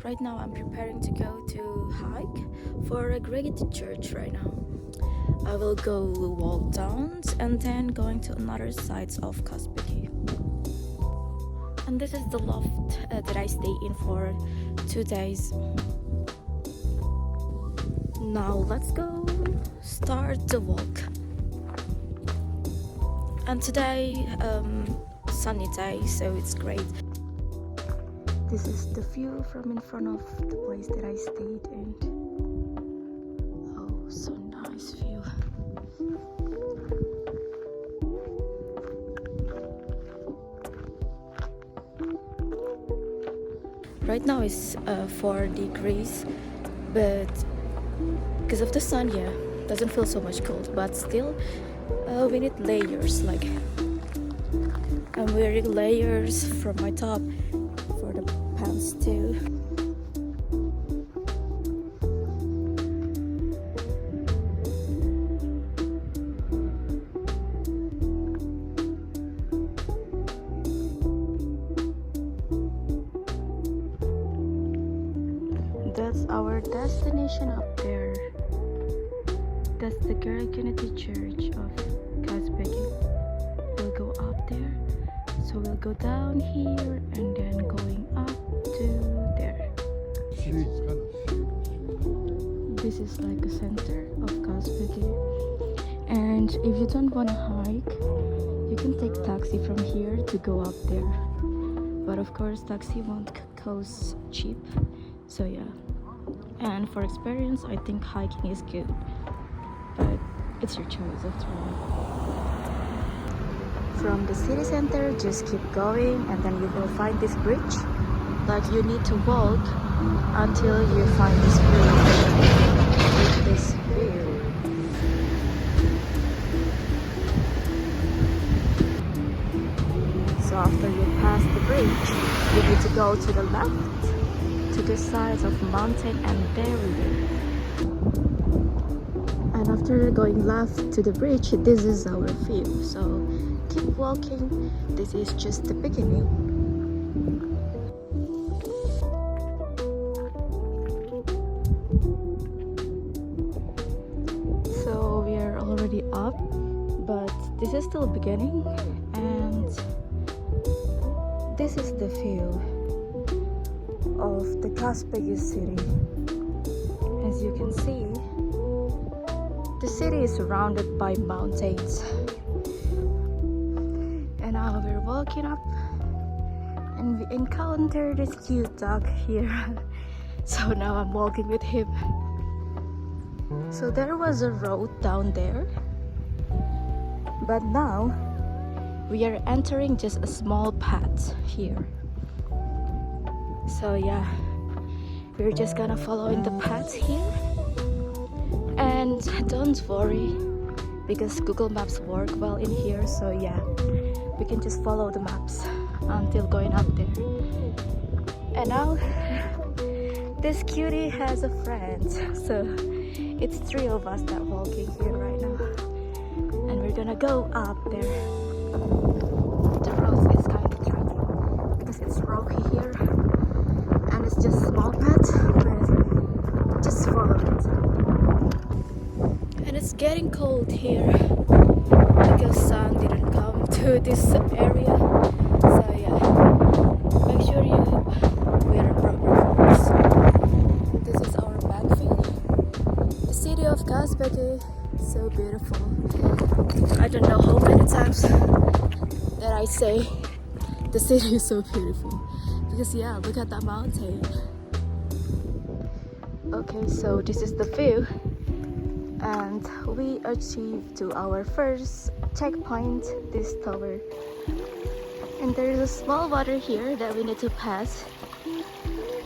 Right now I'm preparing to go to hike for a gergeti church right now. I will go walk down and then going to another sides of Kazbegi. And this is the loft that I stay in for 2 days. Now let's go start the walk. And today sunny day, so it's great. This is the view from in front of the place that I stayed in. Oh, so nice view. Right now it's 4 degrees, but because of the sun, yeah, doesn't feel so much cold, but still we need layers. Like I'm wearing layers from my top for the pants too. That's our destination up there. That's the gergeti church of Kazbegi. We'll go up there. So we'll go down here and then going up to there. This is like a center of Kazbegi. And if you don't want to hike, you can take taxi from here to go up there. But of course, taxi won't cost cheap. So yeah. And for experience, I think hiking is good. But it's your choice after all. From the city center, just keep going and then you will find this bridge. Like you need to walk until you find this bridge with this view. So after you pass the bridge, you need to go to the left, to the sides of mountain, and there we go. And after going left to the bridge, this is our view. So keep walking. This is just the beginning. So we are already up, but this is still beginning, and this is the view of the Kazbegi city. As you can see, the city is surrounded by mountains. And now we're walking up and we encounter this cute dog here. So now I'm walking with him. So there was a road down there, but now we are entering just a small path here. So yeah, we're just gonna follow in the path here. And don't worry, because Google Maps work well in here, so yeah, we can just follow the maps until going up there. And now this cutie has a friend, so it's 3 of us that walking here right now, and we're gonna go up there. The road is kind of tricky because it's rocky here and it's just small path, but just follow it. And it's getting cold here because sun didn't come to this area. So yeah, make sure you wear proper clothes. This is our back view. The city of Kazbegi, so beautiful. I don't know how many times that I say the city is so beautiful. Because yeah, look at that mountain. Okay, so this is the view. And we achieved to our first checkpoint, this tower. And there is a small water here that we need to pass.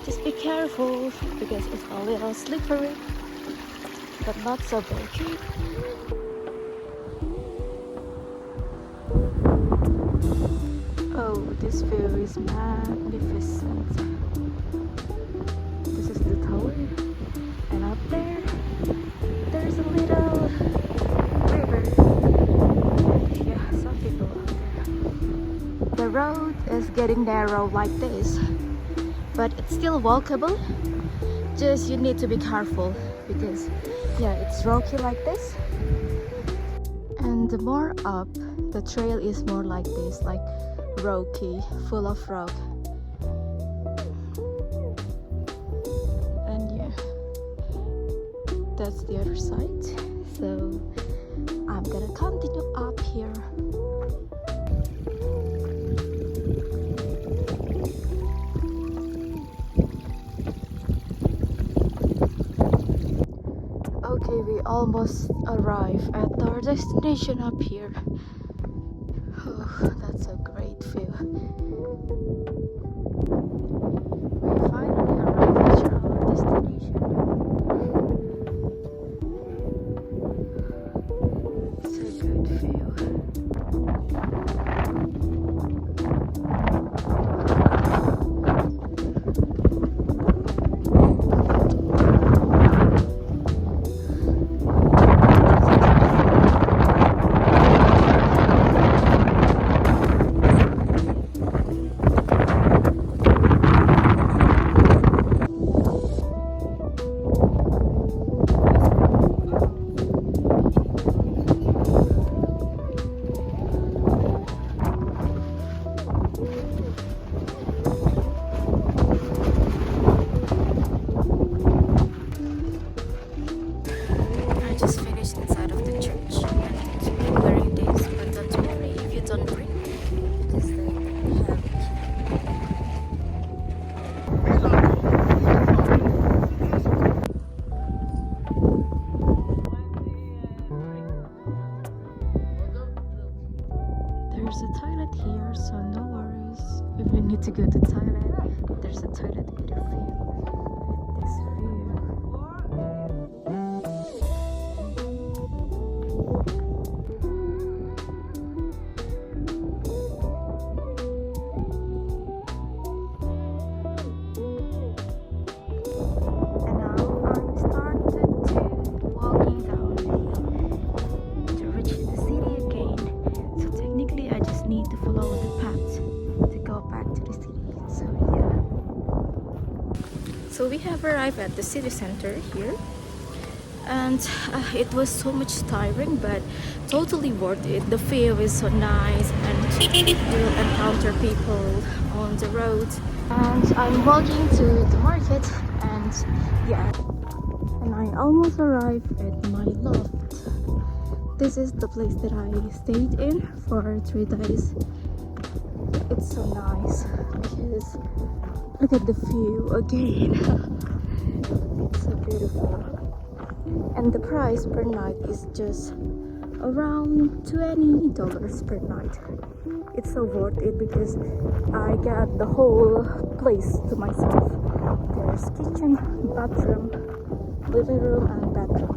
Just be careful because it's a little slippery, but not so bulky. Oh, this view is magnificent. This is the tower, and up there, there's a little river. Yeah, some people up there. The road is getting narrow like this, but it's still walkable. Just you need to be careful because yeah, it's rocky like this. And the more up, the trail is more like this, like rocky, full of rock. And yeah, that's the other side. So I'm gonna continue up here. Okay, we almost arrived at our destination up here. Oh, that's a great view. We finally arrived at our destination. It's a good view. Just finished inside of the church and wearing this, but don't worry if you don't drink because they There's a toilet here, so no worries if you need to go to the toilet. There's a toilet with a view, with this view. So we have arrived at the city center here, and it was so much tiring but totally worth it. The view is so nice and you'll encounter people on the road. And I'm walking to the market, and yeah, and I almost arrived at my loft. This is the place that I stayed in for 3 days. It's so nice because look at the view again. It's so beautiful. And the price per night is just around $20 per night. It's so worth it because I got the whole place to myself. There's kitchen, bathroom, living room and bedroom.